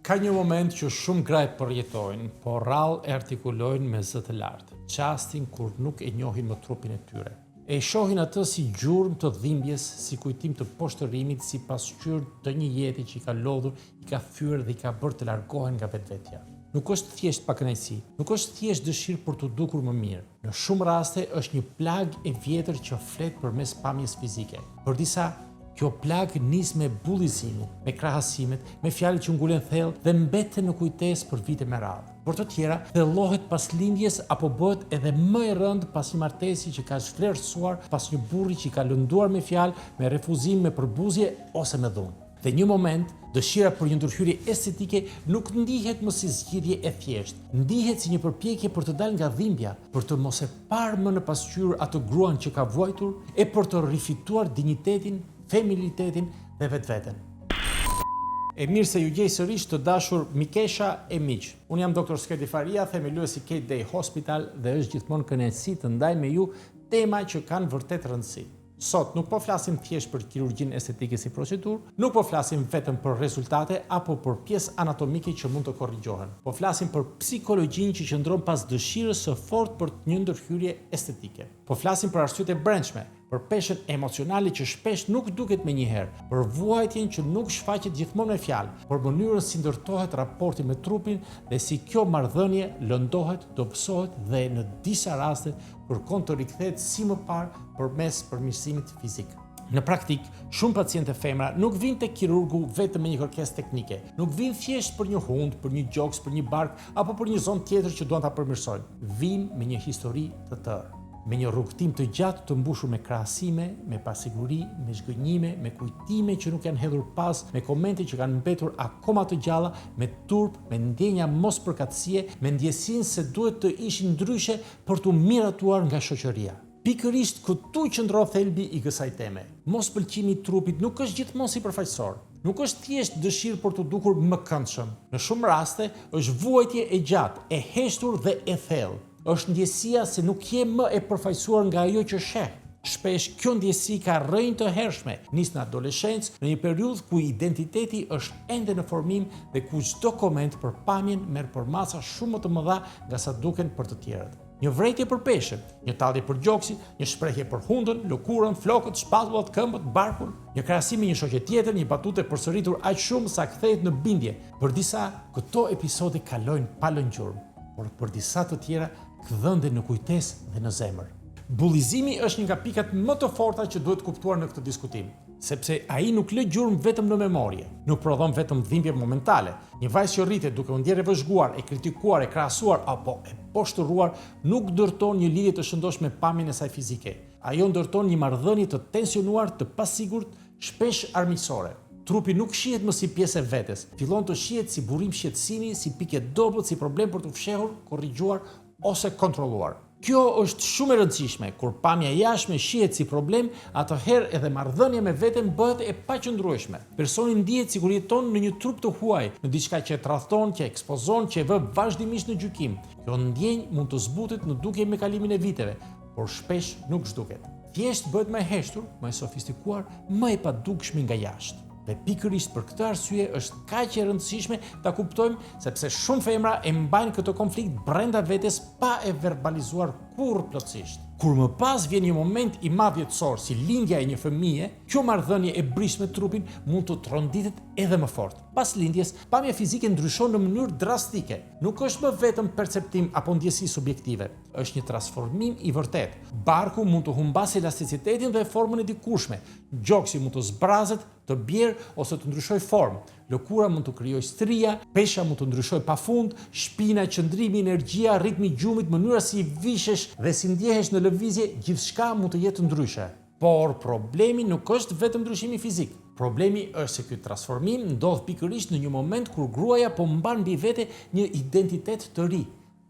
Ka një moment që shumë gra e përjetojnë, por rrallë e artikulojnë me zë të lartë, çastin kur nuk e njohin më trupin e tyre. E shohin atë si gjurmë të dhimbjes, si kujtim të poshtërimit, si pasqyrë të një jeti që i ka lodhur, i ka thyer dhe i ka bërë të largohen nga vetvetja. Nuk është thjesht pakënaqësi, nuk është thjesht dëshirë për të dukur më mirë. Në shumë raste është një plagë e vjetër që flet përmes pamjes fizike. Për disa, kjo plagë nis me bullizimin, me krahasimet, me fjalë që ngulen thellë dhe mbeten në kujtesë për vite me radhë. Por të tjera, thellohet pas lindjes apo bëhet edhe më e rëndë pas një martesi që ka shflerësuar, pas një burri që ka lënduar me fjalë, me refuzim, me përbuzje ose me dhunë. Dhe një moment, dëshira për një ndërhyrje estetike nuk ndihet më si zgjidhje e thjeshtë, ndihet si një përpjekje për të dalë nga dhimbja, për të mos e parë më në pasqyrë atë gruan që ka vuajtur e për të rifituar dinjitetin, feminilitetin dhe vetveten. E mirë se ju gjej sërish të dashur mikesha e miq. Unë jam Dr. Skedi Faria, themeluesi Kate Day Hospital dhe është gjithmonë kënaqësi të ndaj me ju tema që kanë vërtet rëndësi. Sot nuk po flasim thjesht për kirurgjinë estetike si procedurë, nuk po flasim vetëm për rezultate apo për pjesë anatomike që mund të korrigjohen. Po flasim për psikologjinë që qëndron pas dëshirës së fortë për një ndërhyrje estetike. Po flasim për arsyet e brendshme, për peshën emocionale që shpesh nuk duket menjëherë, për vuajtjen që nuk shfaqet gjithmonë me fjalë, për mënyrën si ndërtohet raporti me trupin dhe si kjo marrëdhënie lëndohet, dobësohet dhe në disa raste kërkon të rikthehet si më parë përmes përmirësimit fizik. Në praktik, shumë pacientë femra nuk vinë tek kirurgu vetëm me një kërkesë teknike, nuk vinë thjesht për një hund, për një gjoks, për një bark apo për një zonë tjetër që duan ta përmirësojnë. Vinë me një histori të tërë, me një rrugëtim të gjatë të mbushur me krahasime, me pasiguri, me zgënjime, me kujtime që nuk janë hedhur pas, me komente që kanë mbetur akoma të gjalla, me turp, me ndjenja mos përkatësie, me ndjesinë se duhet të ishin ndryshe për të miratuar nga shoqëria. Pikërisht këtu qëndron thelbi i kësaj teme. Mos pëlqimi i trupit nuk është gjithmonë sipërfaqësor. Nuk është thjesht dëshirë për të dukur më këndshëm. Në shumë raste është vuajtje e gjatë, e heshtur dhe e thellë. Është ndjesia se nuk je më e përfaqësuar nga ajo që sheh. Shpesh kjo ndjesi ka rrënjë të hershme, nis në adoleshencë, në një periudhë ku identiteti është ende në formim dhe ku çdo koment për pamjen merr për masa shumë më të mëdha nga sa duken për të tjerët. Një vrejtje për peshën, një tallje për gjoksin, një shprehje për hundën, lëkurën, flokët, shpatullat, këmbët, barkun, një krahasim me një shoqe tjetër, një batute përsëritur aq shumë sa kthehet në bindje. Për disa, këto episode kalojnë pa lëngjurmë, por për disa të tjera kthënden në kujtesë dhe në zemër. Bullizimi është një nga pikat më të forta që duhet kuptuar në këtë diskutim, sepse ai nuk lë gjurmë vetëm në memorie, nuk prodhon vetëm dhimbje momentale. Një vajzë që rritet duke u ndjerë e vëzhguar, e kritikuar, e krahasuar apo e poshtëruar nuk ndërton një lidhje të shëndosh me pamjen e saj fizike. Ajo ndërton një marrëdhënie të tensionuar, të pasigurt, shpesh armiqësore. Trupi nuk shihet më si pjesë e vetes, fillon të shihet si burrim shqetësimi, si pikë dobët, si problem për të fshehur, korrigjuar ose kontrolluar. Kjo është shumë e rëndësishme, kur pamja jashtme shihet si problem, atëherë edhe marrëdhënia me veten bëhet e paqëndrueshme. Personi ndihet sikur jeton në një trup të huaj, në diçka që e tradhton, që e ekspozon, që e vë vazhdimisht në gjykim. Kjo ndjenjë mund të zbutet në dukje me kalimin e viteve, por shpesh nuk zhduket. Thjesht bëhet më e heshtur, më e sofistikuar, më e padukshme nga jashtë. Dhe pikërisht për këtë arsye është kaq e rëndësishme ta kuptojmë sepse shumë femra e mbajnë këtë konflikt brenda vetes pa e verbalizuar kurrë plotësisht. Kur më pas vjen një moment i madh jetësor si lindja e një fëmije, kjo marrëdhënie e brishme trupin mund të tronditet edhe më fort. Pas lindjes, pamja fizike ndryshon në mënyrë drastike. Nuk është më vetëm perceptim apo ndjesi subjektive, është një transformim i vërtet. Barku mund të humbasë elasticitetin dhe formën e dikurshme. Gjoksi mund të zbrazet, të bjerë ose të ndryshojë formë. Lëkura mund të krijojë stria, pesha mund të ndryshojë pafund, shpina, qëndrimi, energjia, ritmi i gjumit, mënyra si vishesh dhe si ndjehesh në lëvizje, gjithçka mund të jetë ndryshe. Por problemi nuk është vetëm ndryshimi fizik. Problemi është se ky transformim ndodh pikërisht në një moment kur gruaja po mban mbi vete një identitet të ri,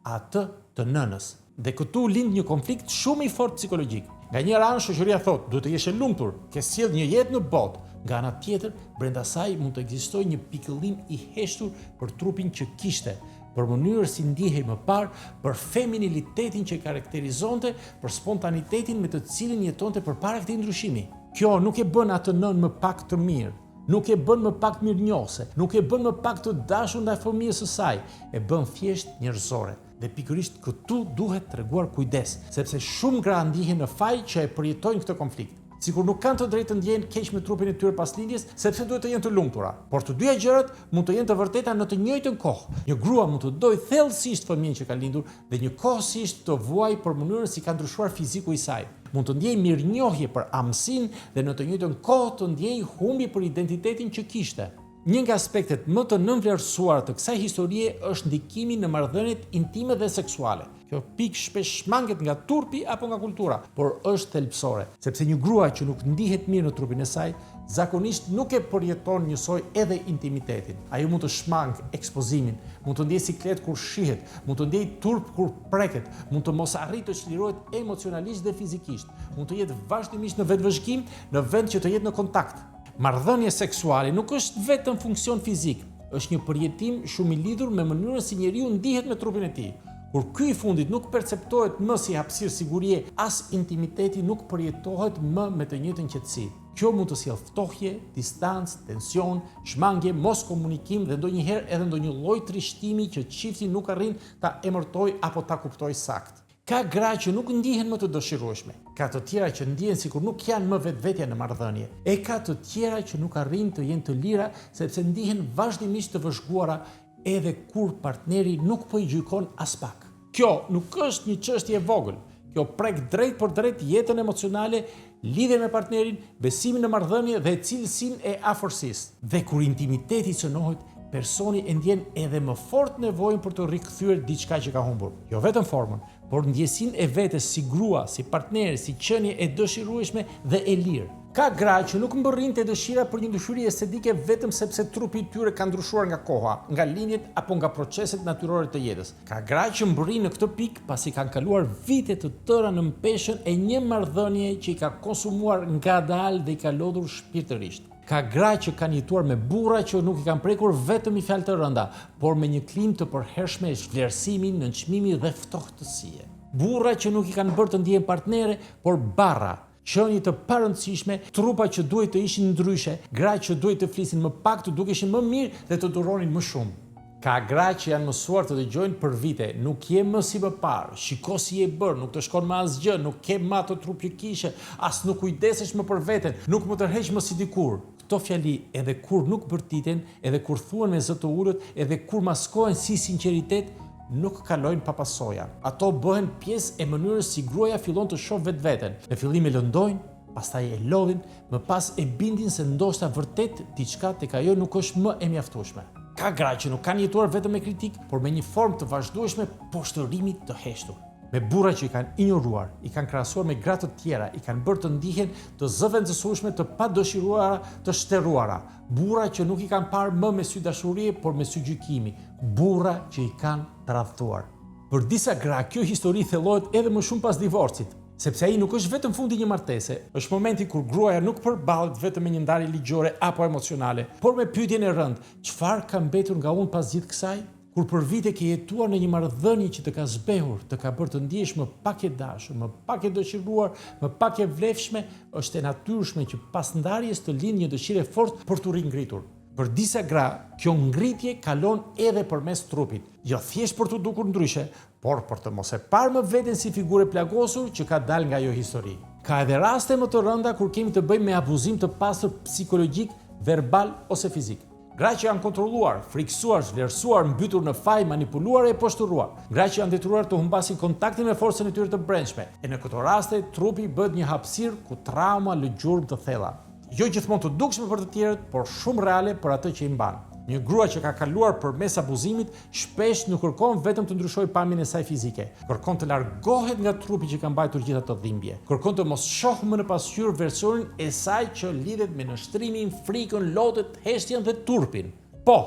atë të nënës. Dhe këtu lind një konflikt shumë i fortë psikologjik. Nga një anë shoqëria thotë, duhet të jesh e lumtur, ke sjell një jetë në botë. Nga ana tjetër, brenda saj mund të ekzistojë një pikëllim i heshtur për trupin që kishte, për mënyrën si ndihej më parë, për feminilitetin që karakterizonte, për spontanitetin me të cilin jetonte përpara këtij ndryshimi. Kjo nuk e bën atë nën më pak të mirë, nuk e bën më pak mirënjohëse, nuk e bën më pak të dashur ndaj fëmijës së saj, e bën thjesht njerëzore. Dhe pikërisht këtu duhet treguar kujdes, sepse shumë gra ndihen në faj që e përjetojnë këtë konflikt. Sikur nuk kanë të drejtë të ndjejnë keq me trupin e tyre pas lindjes, sepse duhet të jenë të lumtura. Por të dyja gjërat mund të jenë të vërteta në të njëjtën kohë. Një grua mund të dojë thellësisht fëmijën që ka lindur dhe njëkohësisht të vuajë për mënyrën si ka ndryshuar fiziku i saj. Mund të ndjejë mirënjohje për amësinë dhe në të njëjtën kohë të ndjejë humbje për identitetin që kishte. Një nga aspektet më të nënvlerësuara të kësaj historie është ndikimi në marrëdhëniet intime dhe seksuale. Kjo pikë shpesh shmanget nga turpi apo nga kultura, por është thelbësore, sepse një grua që nuk ndihet mirë në trupin e saj, zakonisht nuk e përjeton njësoj edhe intimitetin. Ajo mund të shmang ekspozimin, mund të ndjejë siklet kur shihet, mund të ndjejë turp kur preket, mund të mos arrijë të çlirohet emocionalisht dhe fizikisht, mund të jetë vazhdimisht në vetvëzhgim në vend që të jetë në kontakt. Marrëdhënie seksuale nuk është vetëm funksion fizik, është një përjetim shumë i lidhur me mënyrën si njeriu ndihet me trupin e tij. Kur ky i fundit nuk perceptohet më si hapësirë sigurie, as intimiteti nuk përjetohet më me të njëjtën qetësi. Kjo mund të sjellë ftohje, distancë, tension, shmangje, mos komunikim dhe ndonjëherë edhe ndonjë lloj trishtimi që çifti nuk arrin ta emërtojë apo ta kuptojë saktë. Ka gra që nuk ndihen më të dëshirueshme, ka të tjera që ndihen sikur nuk janë më vetvetja në marrëdhënie, e ka të tjera që nuk arrin të jenë të lira sepse ndihen vazhdimisht të vëzhguara edhe kur partneri nuk po i gjykon as pak. Kjo nuk është një çështje e vogël. Kjo prek drejt për drejt jetën emocionale, lidhjen me partnerin, besimin në marrëdhënie dhe cilësinë e afërsisë. Dhe kur intimiteti cënohet, personi e ndjen edhe më fort nevojën për të rikthyer diçka që ka humbur. Jo vetëm formën, por ndjesinë e vetes si grua, si partner, si qenie e dëshirueshme dhe e lirë. Ka gra që nuk mbërrinte dëshira për një dëshuri estetike vetëm sepse trupi i tyre ka ndryshuar nga koha, nga linjet apo nga proceset natyrore të jetës. Ka gra që mbërrin në këtë pikë pasi kanë kaluar vite të tëra në mpeshën e një marrëdhënie që i ka konsumuar ngadalë dhe i ka lodhur shpirtërisht. Ka gra që kanë jetuar me burra që nuk i kanë prekur vetëm i fjalë të rënda, por me një klim të përhershme vlerësimi, nënçmimi dhe ftohtësie. Burra që nuk i kanë bërë të ndihen partnere, por barra, qenie të parëndësishme, trupa që duhet të ishin ndryshe, gra që duhet të flisin më pak, të dukeshin më mirë dhe të duronin më shumë. Ka gra që janë mësuar të dëgjojnë për vite, nuk je më si më parë, shiko si je bërë, nuk të shkon më asgjë, nuk ke më ato trup që kishe, as nuk kujdesesh më për veten, nuk më tërheq më si dikur. Këto fjali edhe kur nuk bërtiten, edhe kur thuhen me zë të ulët, edhe kur maskohen si sinqeritet, nuk kalojnë pa pasoja. Ato bëhen pjesë e mënyrës si gruaja fillon të shoh vetveten. Në fillim e lëndojnë, pastaj e lodhin, më pas e bindin se ndoshta vërtet diçka tek ajo nuk është më e mjaftueshme. Ka gra që nuk kanë jetuar vetëm me kritik, por me një formë të vazhdueshme poshtërimit të heshtur. Me burra që i kanë injoruar, i kanë krahasuar me gra të tjera, i kanë bërë të ndihen të zëvendësueshme, të padëshiruara, të shtërruara. Burra që nuk i kanë parë më me sy dashurie, por me sy gjykimi. Burra që i kanë tradhtuar. Për disa gra, kjo histori thellohet edhe më shumë pas divorcit. Sepse ai nuk është vetëm fundi një martese, është momenti kur gruaja nuk përballet vetëm me një ndarje ligjore apo emocionale, por me pyetjen e rëndë, çfarë ka mbetur nga unë pas gjithë kësaj? Kur për vite ke jetuar në një marrëdhënie që të ka zbehur, të ka bërë të ndihesh më pak e dashur, më pak e dëshiruar, më pak e vlefshme, është e natyrshme që pas ndarjes të lindë një dëshirë e fortë për t'u ringritur. Për disa gra, kjo ngritje kalon edhe përmes trupit, jo thjesht për t'u dukur ndryshe, por për të mos e parë më veten si figurë plagosur që ka dalë nga ajo histori. Ka edhe raste më të rënda kur kemi të bëjmë me abuzim të pastër psikologjik, verbal ose fizik. Gra që janë kontrolluar, friksuar, vlerësuar, mbytur në faj, manipuluar e poshtëruar. Gra që janë detyruar të humbasin kontaktin me forcën e tyre të brendshme. E në këto raste, trupi bëhet një hapësirë ku trauma lë gjurmë të thella. Jo gjithmonë të dukshme për të tjerët, por shumë reale për atë që i mban. Një grua që ka kaluar përmes abuzimit shpesh nuk kërkon vetëm të ndryshojë pamjen e saj fizike, kërkon të largohet nga trupi që ka mbajtur gjithë ato dhimbje. Kërkon të mos shohë më në pasqyrë versionin e saj që lidhet me nështrimin, frikën, lotët, heshtjen dhe turpin. Po,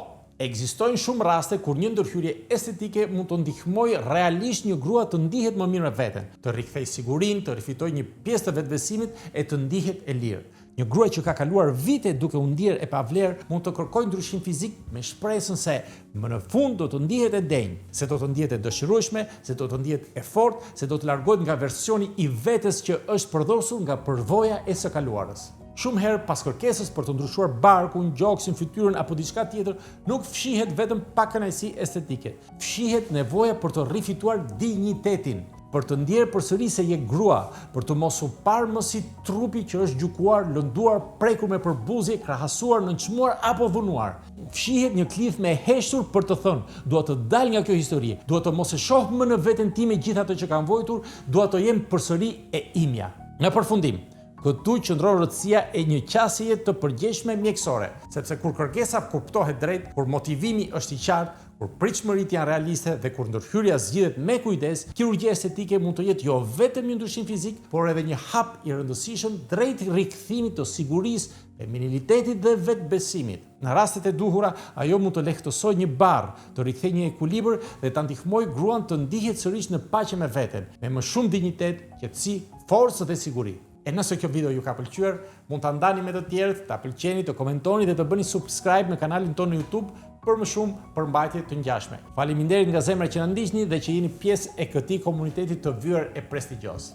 ekzistojnë shumë raste kur një ndërhyrje estetike mund të ndihmojë realisht një grua të ndihet më mirë me veten, të rikthejë sigurinë, të rifitojë një pjesë të vetbesimit e të ndihet e lirë. Një grua që ka kaluar vite duke u ndier e pavlerë mund të kërkojë ndryshim fizik me shpresën se më në fund do të ndihet e denjë, se do të ndihet e dëshirueshme, se do të ndihet e fortë, se do të largohet nga versioni i vetes që është përdorur nga përvoja e së kaluarës. Shumë herë pas kërkesës për të ndryshuar barkun, gjoksin, fytyrën apo diçka tjetër, nuk fshihet vetëm pakënaqësi estetike. Fshihet nevoja për të rifituar dinjitetin, për të ndjerë përsëri se je grua, për të mos u parë më si trupi që është gjykuar, lënduar, prekur me përbuzje, krahasuar, nënçmuar apo vënuar. Fshihet një klith me heshtur për të thënë, dua të dal nga kjo histori, dua të mos e shoh më në veten time gjithë ato që kam vojtur, dua të jem përsëri e imja. Në përfundim, këtu qëndron rëndësia e një qasjeje të përgjithshme mjekësore, sepse kur kërkesa kuptohet drejt, kur motivimi është i qartë, kur pritshmëritë janë realiste dhe kur ndërhyrja zgjidhet me kujdes, kirurgjia estetike mund të jetë jo vetëm një ndryshim fizik, por edhe një hap i rëndësishëm drejt rikthimit të sigurisë, feminilitetit dhe vetbesimit. Në rastet e duhura, ajo mund të lehtësojë një barr, të rikthejë një ekuilibër dhe ta ndihmojë gruan të ndihet sërish në paqe me veten, me më shumë dinjitet, qetësi, forcë dhe siguri. E nëse kjo video ju ka pëlqyer, mund ta ndani me të tjerët, ta pëlqeni, të komentoni dhe të bëni subscribe në kanalin tonë në YouTube për më shumë përmbajtje të ngjashme. Faleminderit nga zemra që na ndiqni dhe që jeni pjesë e këtij komuniteti të vyer e prestigjos.